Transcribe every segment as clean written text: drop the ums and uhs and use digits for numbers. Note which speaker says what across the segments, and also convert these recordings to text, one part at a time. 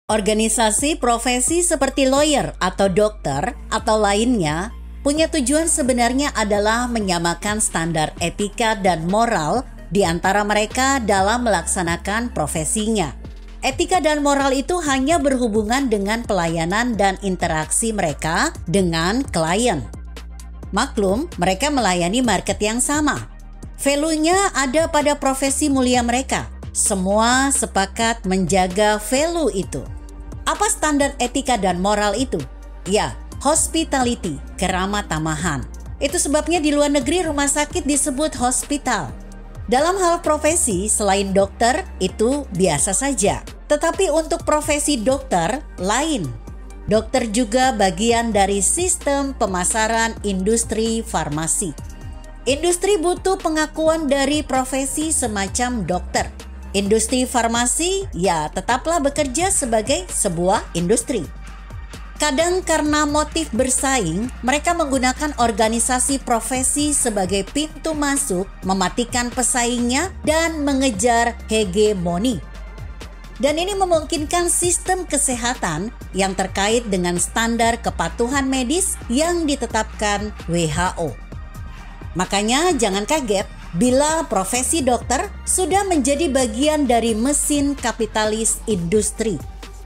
Speaker 1: Organisasi profesi seperti lawyer atau dokter atau lainnya punya tujuan sebenarnya adalah menyamakan standar etika dan moral di antara mereka dalam melaksanakan profesinya. Etika dan moral itu hanya berhubungan dengan pelayanan dan interaksi mereka dengan klien. Maklum, mereka melayani market yang sama. Value-nya ada pada profesi mulia mereka. Semua sepakat menjaga value itu. Apa standar etika dan moral itu? Ya, hospitality, keramah tamahan. Itu sebabnya di luar negeri rumah sakit disebut hospital. Dalam hal profesi, selain dokter, itu biasa saja. Tetapi untuk profesi dokter, lain. Dokter juga bagian dari sistem pemasaran industri farmasi. Industri butuh pengakuan dari profesi semacam dokter. Industri farmasi ya tetaplah bekerja sebagai sebuah industri. Kadang karena motif bersaing, mereka menggunakan organisasi profesi sebagai pintu masuk, mematikan pesaingnya dan mengejar hegemoni. Dan ini memungkinkan sistem kesehatan yang terkait dengan standar kepatuhan medis yang ditetapkan WHO. Makanya jangan kaget bila profesi dokter sudah menjadi bagian dari mesin kapitalis industri.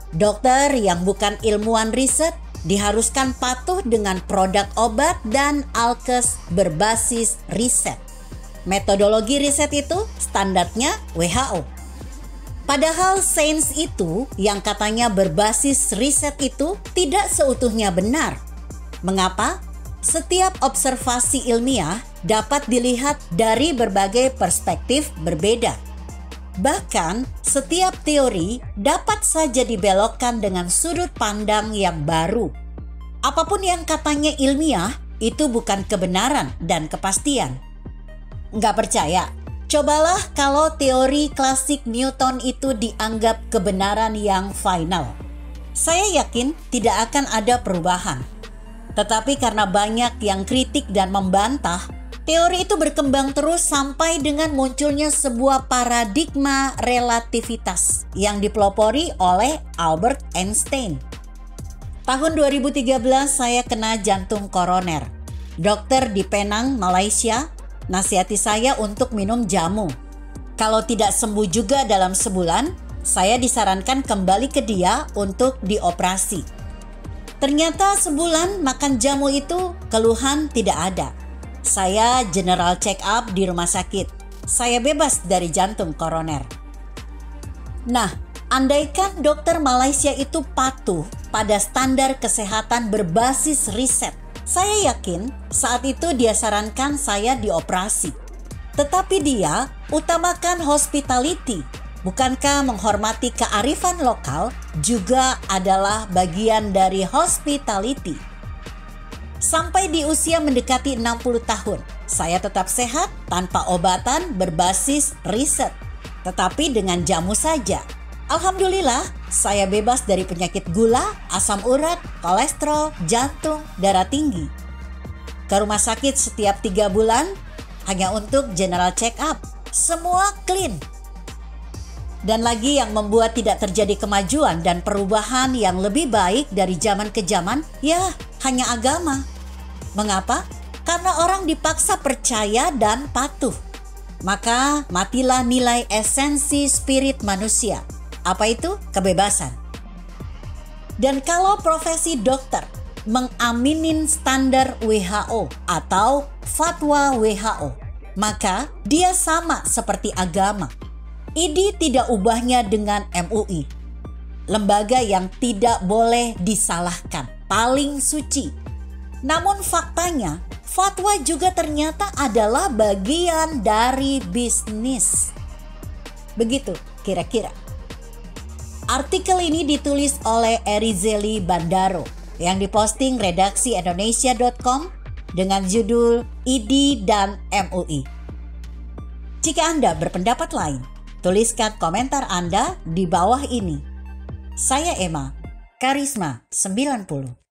Speaker 1: Dokter yang bukan ilmuwan riset diharuskan patuh dengan produk obat dan alkes berbasis riset. Metodologi riset itu standarnya WHO. Padahal sains itu yang katanya berbasis riset itu tidak seutuhnya benar. Mengapa? Setiap observasi ilmiah dapat dilihat dari berbagai perspektif berbeda. Bahkan, setiap teori dapat saja dibelokkan dengan sudut pandang yang baru. Apapun yang katanya ilmiah, itu bukan kebenaran dan kepastian. Nggak percaya? Cobalah kalau teori klasik Newton itu dianggap kebenaran yang final. Saya yakin tidak akan ada perubahan. Tetapi karena banyak yang kritik dan membantah, teori itu berkembang terus sampai dengan munculnya sebuah paradigma relativitas yang dipelopori oleh Albert Einstein. Tahun 2013 saya kena jantung koroner. Dokter di Penang, Malaysia, nasihati saya untuk minum jamu. Kalau tidak sembuh juga dalam sebulan, saya disarankan kembali ke dia untuk dioperasi. Ternyata sebulan makan jamu itu keluhan tidak ada. Saya general check up di rumah sakit. Saya bebas dari jantung koroner. Nah, andaikan dokter Malaysia itu patuh pada standar kesehatan berbasis riset, saya yakin saat itu dia sarankan saya dioperasi. Tetapi dia utamakan hospitality. Bukankah menghormati kearifan lokal juga adalah bagian dari hospitality? Sampai di usia mendekati 60 tahun, saya tetap sehat tanpa obatan berbasis riset, tetapi dengan jamu saja. Alhamdulillah, saya bebas dari penyakit gula, asam urat, kolesterol, jantung, darah tinggi. Ke rumah sakit setiap 3 bulan hanya untuk general check up. Semua clean. Dan lagi yang membuat tidak terjadi kemajuan dan perubahan yang lebih baik dari zaman ke zaman, ya hanya agama. Mengapa? Karena orang dipaksa percaya dan patuh. Maka matilah nilai esensi spirit manusia. Apa itu? Kebebasan. Dan kalau profesi dokter mengaminin standar WHO atau fatwa WHO, maka dia sama seperti agama. ID tidak ubahnya dengan MUI. Lembaga yang tidak boleh disalahkan, paling suci. Namun faktanya, fatwa juga ternyata adalah bagian dari bisnis. Begitu kira-kira. Artikel ini ditulis oleh Erizeli Bandaro yang diposting redaksi Indonesia.com dengan judul ID dan MUI. Jika Anda berpendapat lain, tuliskan komentar Anda di bawah ini. Saya Emma, Karisma 90.